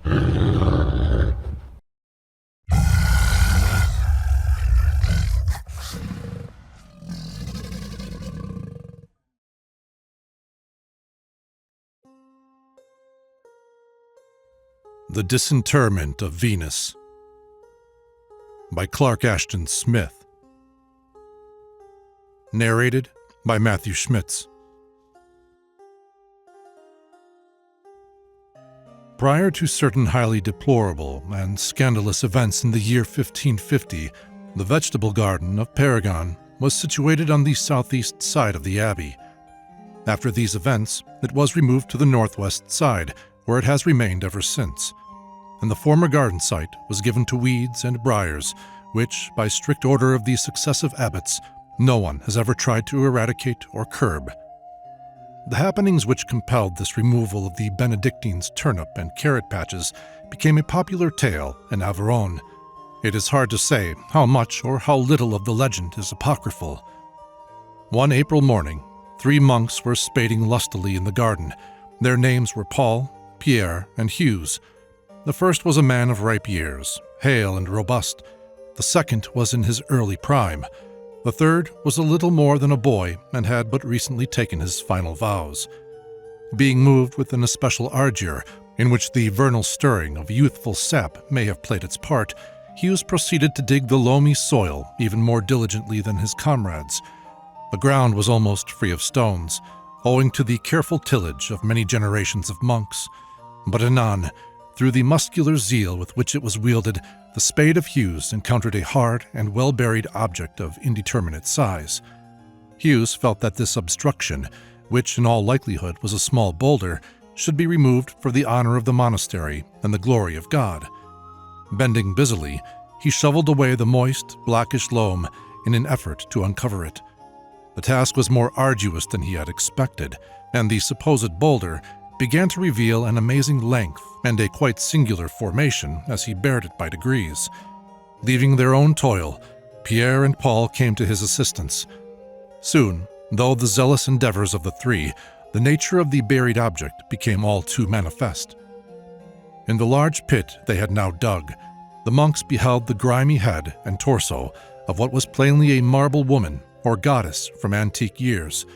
The Disinterment of Venus by Clark Ashton Smith. Narrated by Matthew Schmitz. Prior to certain highly deplorable and scandalous events in the year 1550, the vegetable garden of Paragon was situated on the southeast side of the abbey. After these events, it was removed to the northwest side, where it has remained ever since, and the former garden site was given to weeds and briars, which, by strict order of the successive abbots, no one has ever tried to eradicate or curb. The happenings which compelled this removal of the Benedictines' turnip and carrot patches became a popular tale in Aveyron. It is hard to say how much or how little of the legend is apocryphal. One April morning, 3 monks were spading lustily in the garden. Their names were Paul, Pierre, and Hughes. The first was a man of ripe years, hale and robust. The second was in his early prime. The third was a little more than a boy and had but recently taken his final vows. Being moved with an especial ardor, in which the vernal stirring of youthful sap may have played its part, Hughes proceeded to dig the loamy soil even more diligently than his comrades. The ground was almost free of stones, owing to the careful tillage of many generations of monks. But anon, through the muscular zeal with which it was wielded, the spade of Hughes encountered a hard and well-buried object of indeterminate size. Hughes felt that this obstruction, which in all likelihood was a small boulder, should be removed for the honor of the monastery and the glory of God. Bending busily, he shoveled away the moist, blackish loam in an effort to uncover it. The task was more arduous than he had expected, and the supposed boulder began to reveal an amazing length and a quite singular formation as he bared it by degrees. Leaving their own toil, Pierre and Paul came to his assistance. Soon, though the zealous endeavors of the 3, the nature of the buried object became all too manifest. In the large pit they had now dug, the monks beheld the grimy head and torso of what was plainly a marble woman or goddess from antique years.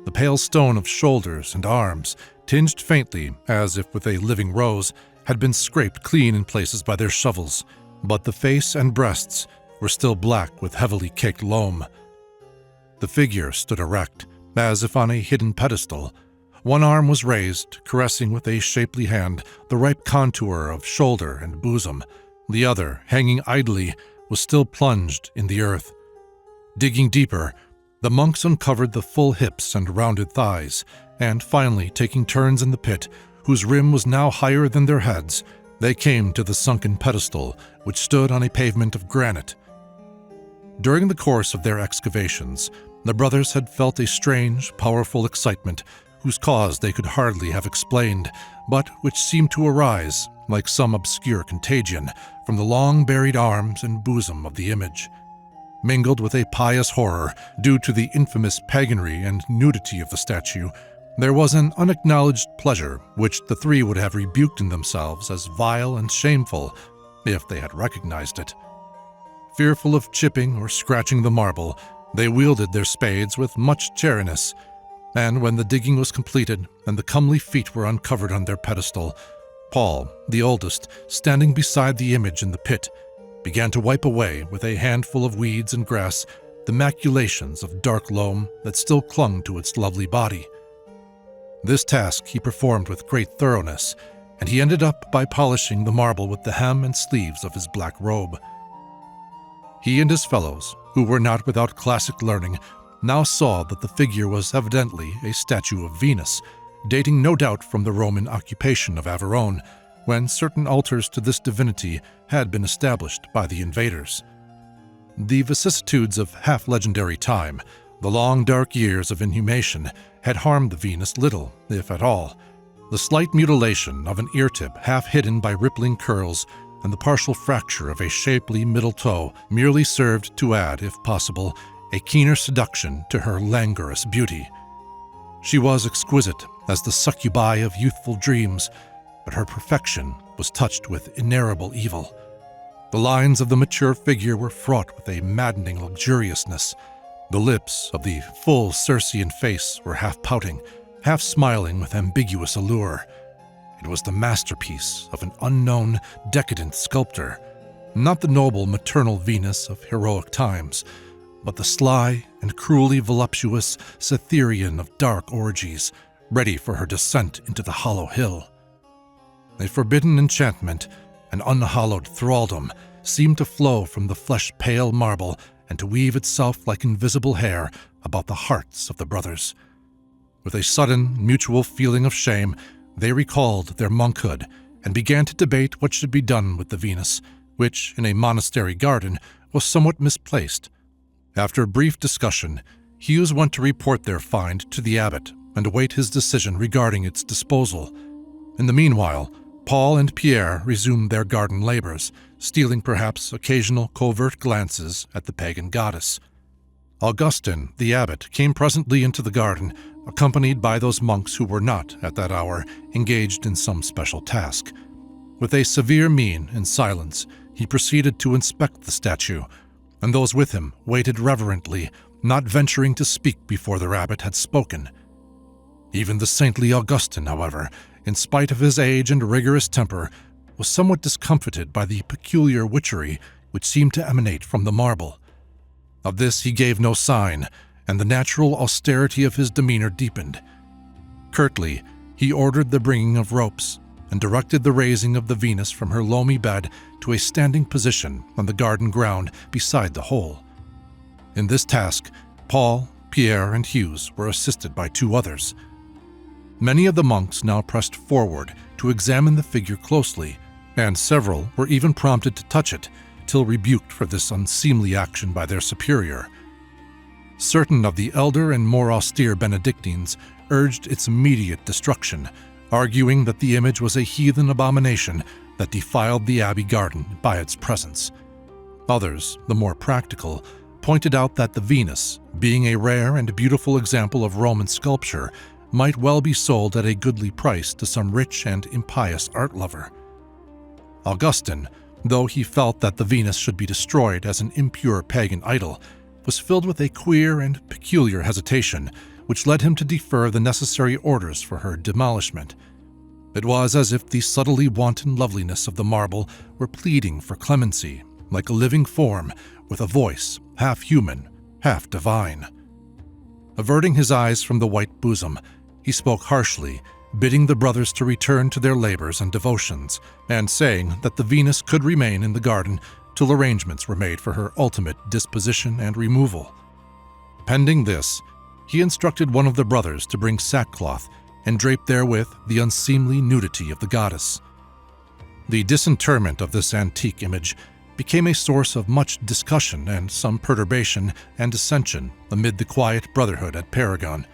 The pale stone of shoulders and arms, tinged faintly as if with a living rose, had been scraped clean in places by their shovels, but the face and breasts were still black with heavily caked loam. The figure stood erect, as if on a hidden pedestal. One arm was raised, caressing with a shapely hand the ripe contour of shoulder and bosom. The other, hanging idly, was still plunged in the earth. Digging deeper, the monks uncovered the full hips and rounded thighs, and finally, taking turns in the pit, whose rim was now higher than their heads, they came to the sunken pedestal, which stood on a pavement of granite. During the course of their excavations, the brothers had felt a strange, powerful excitement, whose cause they could hardly have explained, but which seemed to arise, like some obscure contagion, from the long-buried arms and bosom of the image. Mingled with a pious horror, due to the infamous paganry and nudity of the statue, there was an unacknowledged pleasure which the 3 would have rebuked in themselves as vile and shameful if they had recognized it. Fearful of chipping or scratching the marble, they wielded their spades with much chariness, and when the digging was completed and the comely feet were uncovered on their pedestal, Paul, the oldest, standing beside the image in the pit, began to wipe away with a handful of weeds and grass the maculations of dark loam that still clung to its lovely body. This task he performed with great thoroughness, and he ended up by polishing the marble with the hem and sleeves of his black robe. He and his fellows, who were not without classic learning, now saw that the figure was evidently a statue of Venus, dating no doubt from the Roman occupation of Aveyron, when certain altars to this divinity had been established by the invaders. The vicissitudes of half-legendary time, the long dark years of inhumation, had harmed the Venus little, if at all. The slight mutilation of an ear tip half hidden by rippling curls and the partial fracture of a shapely middle toe merely served to add, if possible, a keener seduction to her languorous beauty. She was exquisite as the succubi of youthful dreams, but her perfection was touched with ineffable evil. The lines of the mature figure were fraught with a maddening luxuriousness. The lips of the full Circean face were half pouting, half smiling with ambiguous allure. It was the masterpiece of an unknown, decadent sculptor, not the noble maternal Venus of heroic times, but the sly and cruelly voluptuous Cytherean of dark orgies, ready for her descent into the hollow hill. A forbidden enchantment, an unhallowed thraldom, seemed to flow from the flesh-pale marble and to weave itself like invisible hair about the hearts of the brothers. With a sudden, mutual feeling of shame, they recalled their monkhood and began to debate what should be done with the Venus, which, in a monastery garden, was somewhat misplaced. After a brief discussion, Hughes went to report their find to the abbot and await his decision regarding its disposal. In the meanwhile, Paul and Pierre resumed their garden labors, stealing perhaps occasional covert glances at the pagan goddess. Augustine, the abbot, came presently into the garden, accompanied by those monks who were not, at that hour, engaged in some special task. With a severe mien and silence, he proceeded to inspect the statue, and those with him waited reverently, not venturing to speak before their abbot had spoken. Even the saintly Augustine, however, in spite of his age and rigorous temper, was somewhat discomfited by the peculiar witchery which seemed to emanate from the marble. Of this he gave no sign, and the natural austerity of his demeanor deepened. Curtly, he ordered the bringing of ropes and directed the raising of the Venus from her loamy bed to a standing position on the garden ground beside the hole. In this task, Paul, Pierre, and Hughes were assisted by two others. Many of the monks now pressed forward to examine the figure closely, and several were even prompted to touch it, till rebuked for this unseemly action by their superior. Certain of the elder and more austere Benedictines urged its immediate destruction, arguing that the image was a heathen abomination that defiled the abbey garden by its presence. Others, the more practical, pointed out that the Venus, being a rare and beautiful example of Roman sculpture, might well be sold at a goodly price to some rich and impious art lover. Augustine, though he felt that the Venus should be destroyed as an impure pagan idol, was filled with a queer and peculiar hesitation, which led him to defer the necessary orders for her demolishment. It was as if the subtly wanton loveliness of the marble were pleading for clemency, like a living form with a voice half human, half divine. Averting his eyes from the white bosom, he spoke harshly, bidding the brothers to return to their labors and devotions, and saying that the Venus could remain in the garden till arrangements were made for her ultimate disposition and removal. Pending this, he instructed one of the brothers to bring sackcloth and drape therewith the unseemly nudity of the goddess. The disinterment of this antique image became a source of much discussion and some perturbation and dissension amid the quiet brotherhood at Paragon.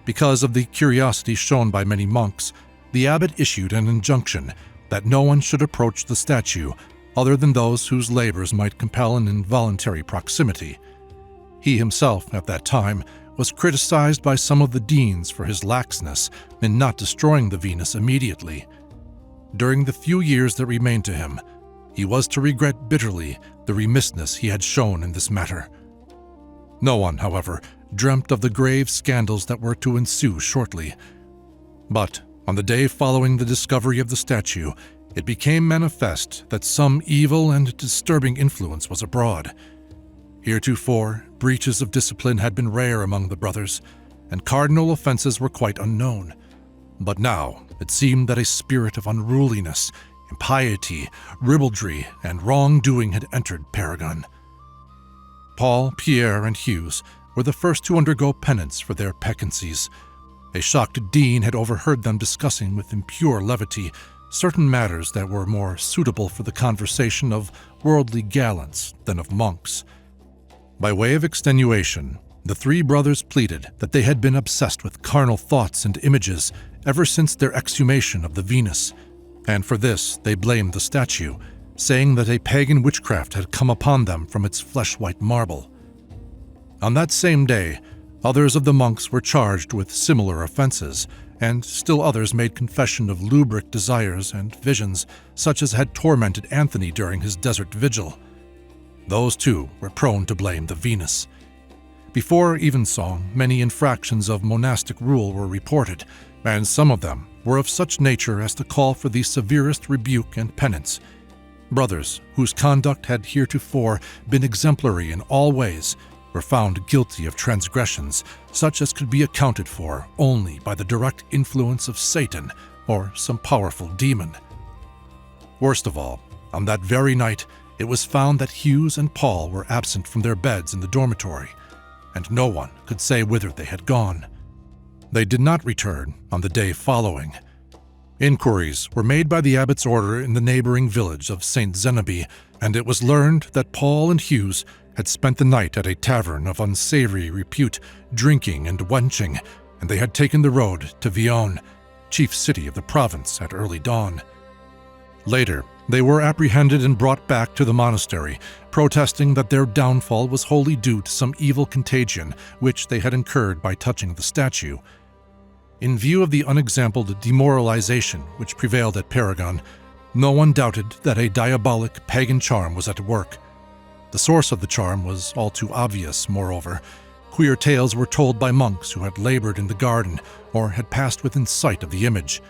Because of the curiosity shown by many monks, the abbot issued an injunction that no one should approach the statue other than those whose labors might compel an involuntary proximity. He himself, at that time, was criticized by some of the deans for his laxness in not destroying the Venus immediately. During the few years that remained to him, he was to regret bitterly the remissness he had shown in this matter. No one, however, dreamt of the grave scandals that were to ensue shortly. But on the day following the discovery of the statue, it became manifest that some evil and disturbing influence was abroad. Heretofore, breaches of discipline had been rare among the brothers, and cardinal offenses were quite unknown. But now it seemed that a spirit of unruliness, impiety, ribaldry, and wrongdoing had entered Paragon. Paul, Pierre, and Hughes were the first to undergo penance for their peccancies. A shocked dean had overheard them discussing with impure levity certain matters that were more suitable for the conversation of worldly gallants than of monks. By way of extenuation, the three brothers pleaded that they had been obsessed with carnal thoughts and images ever since their exhumation of the Venus, and for this they blamed the statue, saying that a pagan witchcraft had come upon them from its flesh-white marble. On that same day, others of the monks were charged with similar offenses, and still others made confession of lubric desires and visions such as had tormented Anthony during his desert vigil. Those too were prone to blame the Venus. Before evensong, many infractions of monastic rule were reported, and some of them were of such nature as to call for the severest rebuke and penance. Brothers, whose conduct had heretofore been exemplary in all ways, were found guilty of transgressions such as could be accounted for only by the direct influence of Satan or some powerful demon. Worst of all, on that very night, it was found that Hughes and Paul were absent from their beds in the dormitory, and no one could say whither they had gone. They did not return on the day following. Inquiries were made by the abbot's order in the neighboring village of St. Zenoby, and it was learned that Paul and Hughes had spent the night at a tavern of unsavory repute, drinking and wenching, and they had taken the road to Aeon, chief city of the province, at early dawn. Later, they were apprehended and brought back to the monastery, protesting that their downfall was wholly due to some evil contagion which they had incurred by touching the statue. In view of the unexampled demoralization which prevailed at Paragon, no one doubted that a diabolic pagan charm was at work. The source of the charm was all too obvious, moreover. Queer tales were told by monks who had labored in the garden or had passed within sight of the image.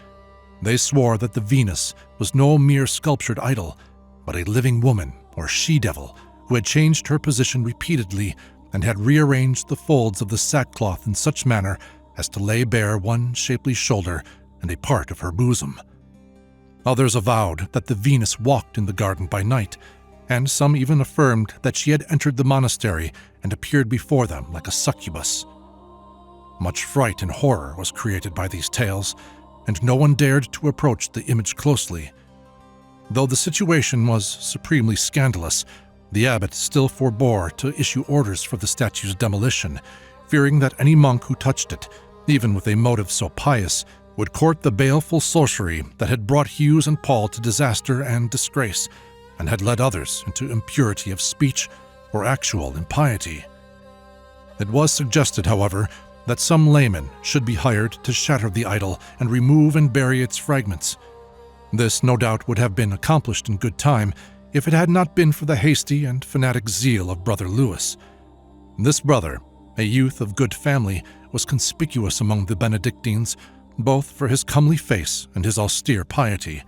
They swore that the Venus was no mere sculptured idol, but a living woman or she-devil who had changed her position repeatedly and had rearranged the folds of the sackcloth in such manner as to lay bare one shapely shoulder and a part of her bosom. Others avowed that the Venus walked in the garden by night, and some even affirmed that she had entered the monastery and appeared before them like a succubus. Much fright and horror was created by these tales, and no one dared to approach the image closely. Though the situation was supremely scandalous, the abbot still forbore to issue orders for the statue's demolition, fearing that any monk who touched it, even with a motive so pious, would court the baleful sorcery that had brought Hughes and Paul to disaster and disgrace, and had led others into impurity of speech or actual impiety. It was suggested, however, that some layman should be hired to shatter the idol and remove and bury its fragments. This, no doubt, would have been accomplished in good time if it had not been for the hasty and fanatic zeal of Brother Lewis. This brother, a youth of good family, was conspicuous among the Benedictines, both for his comely face and his austere piety.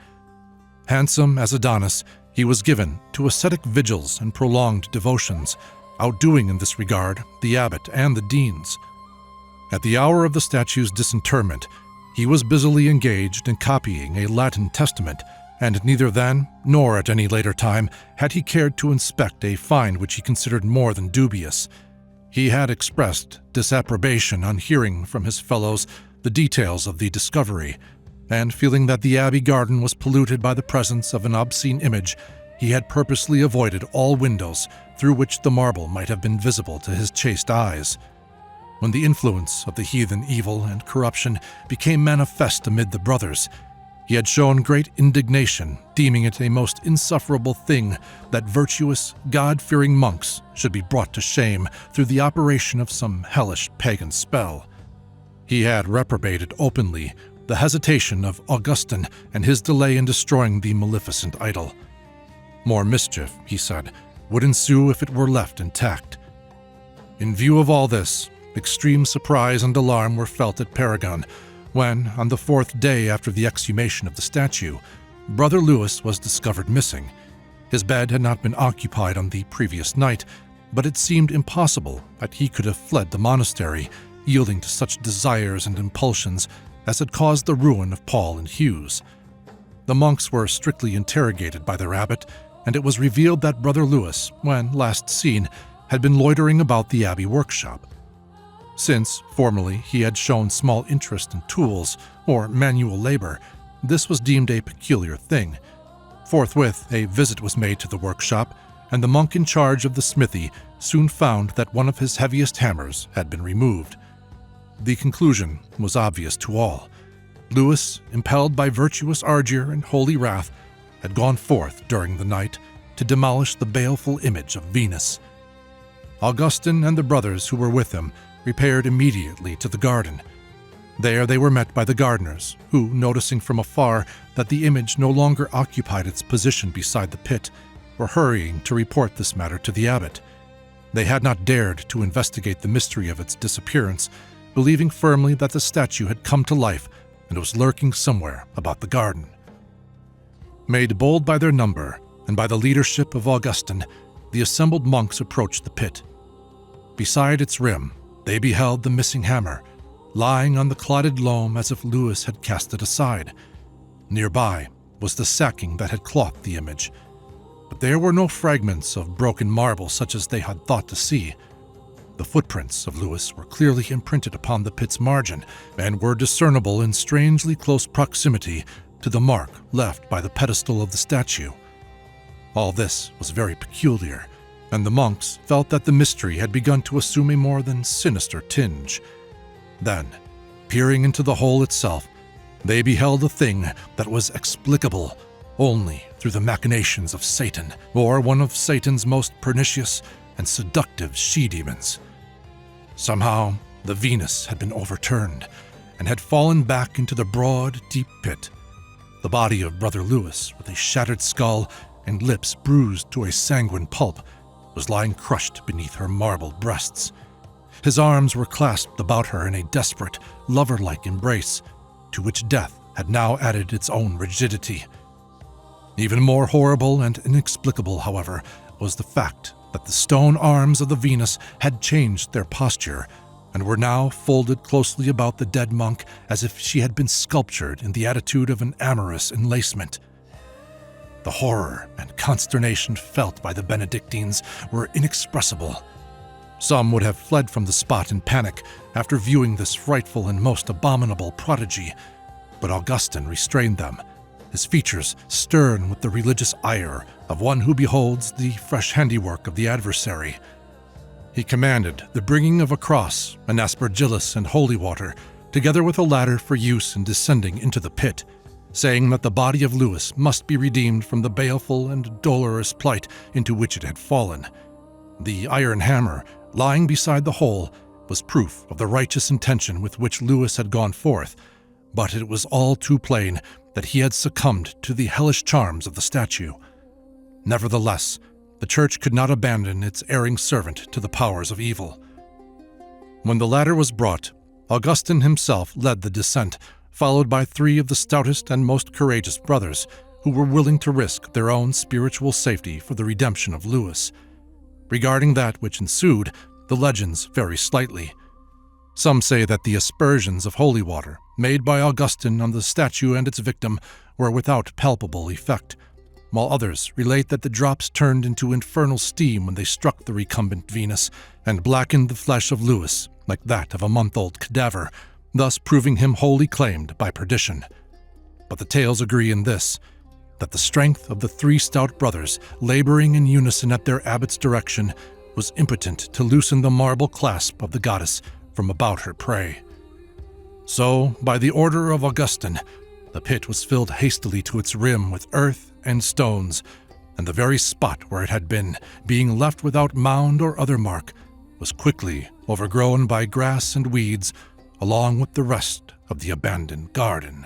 Handsome as Adonis, he was given to ascetic vigils and prolonged devotions, outdoing in this regard the abbot and the deans. At the hour of the statue's disinterment, he was busily engaged in copying a Latin testament, and neither then nor at any later time had he cared to inspect a find which he considered more than dubious. He had expressed disapprobation on hearing from his fellows the details of the discovery, and feeling that the abbey garden was polluted by the presence of an obscene image, he had purposely avoided all windows through which the marble might have been visible to his chaste eyes. When the influence of the heathen evil and corruption became manifest amid the brothers, he had shown great indignation, deeming it a most insufferable thing that virtuous, God-fearing monks should be brought to shame through the operation of some hellish pagan spell. He had reprobated openly the hesitation of Augustine and his delay in destroying the maleficent idol. More mischief, he said, would ensue if it were left intact. In view of all this, extreme surprise and alarm were felt at Paragon when, on the 4th day after the exhumation of the statue, Brother Lewis was discovered missing. His bed had not been occupied on the previous night, but it seemed impossible that he could have fled the monastery, yielding to such desires and impulsions as had caused the ruin of Paul and Hughes. The monks were strictly interrogated by their abbot, and it was revealed that Brother Lewis, when last seen, had been loitering about the abbey workshop. Since, formerly, he had shown small interest in tools or manual labor, this was deemed a peculiar thing. Forthwith, a visit was made to the workshop, and the monk in charge of the smithy soon found that one of his heaviest hammers had been removed. The conclusion was obvious to all. Lewis, impelled by virtuous ardor and holy wrath, had gone forth during the night to demolish the baleful image of Venus. Augustine and the brothers who were with him repaired immediately to the garden. There they were met by the gardeners, who, noticing from afar that the image no longer occupied its position beside the pit, were hurrying to report this matter to the abbot. They had not dared to investigate the mystery of its disappearance, believing firmly that the statue had come to life and was lurking somewhere about the garden. Made bold by their number and by the leadership of Augustine, the assembled monks approached the pit. Beside its rim, they beheld the missing hammer, lying on the clotted loam as if Lewis had cast it aside. Nearby was the sacking that had clothed the image, but there were no fragments of broken marble such as they had thought to see. The footprints of Lewis were clearly imprinted upon the pit's margin and were discernible in strangely close proximity to the mark left by the pedestal of the statue. All this was very peculiar, and the monks felt that the mystery had begun to assume a more than sinister tinge. Then, peering into the hole itself, they beheld a thing that was explicable only through the machinations of Satan, or one of Satan's most pernicious and seductive she-demons. Somehow, the Venus had been overturned and had fallen back into the broad, deep pit. The body of Brother Lewis, with a shattered skull and lips bruised to a sanguine pulp, was lying crushed beneath her marble breasts. His arms were clasped about her in a desperate, lover-like embrace, to which death had now added its own rigidity. Even more horrible and inexplicable, however, was the fact that the stone arms of the Venus had changed their posture and were now folded closely about the dead monk as if she had been sculptured in the attitude of an amorous enlacement. The horror and consternation felt by the Benedictines were inexpressible. Some would have fled from the spot in panic after viewing this frightful and most abominable prodigy, but Augustine restrained them, his features stern with the religious ire of one who beholds the fresh handiwork of the adversary. He commanded the bringing of a cross, an aspergillus, and holy water, together with a ladder for use in descending into the pit, saying that the body of Lewis must be redeemed from the baleful and dolorous plight into which it had fallen. The iron hammer, lying beside the hole, was proof of the righteous intention with which Lewis had gone forth, but it was all too plain that he had succumbed to the hellish charms of the statue. Nevertheless, the church could not abandon its erring servant to the powers of evil. When the ladder was brought, Augustine himself led the descent, followed by 3 of the stoutest and most courageous brothers, who were willing to risk their own spiritual safety for the redemption of Lewis. Regarding that which ensued, the legends vary slightly. Some say that the aspersions of holy water, made by Augustine on the statue and its victim, were without palpable effect, while others relate that the drops turned into infernal steam when they struck the recumbent Venus and blackened the flesh of Lewis like that of a month-old cadaver, thus proving him wholly claimed by perdition. But the tales agree in this, that the strength of the 3 stout brothers, laboring in unison at their abbot's direction, was impotent to loosen the marble clasp of the goddess from about her prey. So, by the order of Augustine, the pit was filled hastily to its rim with earth and stones, and the very spot where it had been, being left without mound or other mark, was quickly overgrown by grass and weeds, along with the rest of the abandoned garden.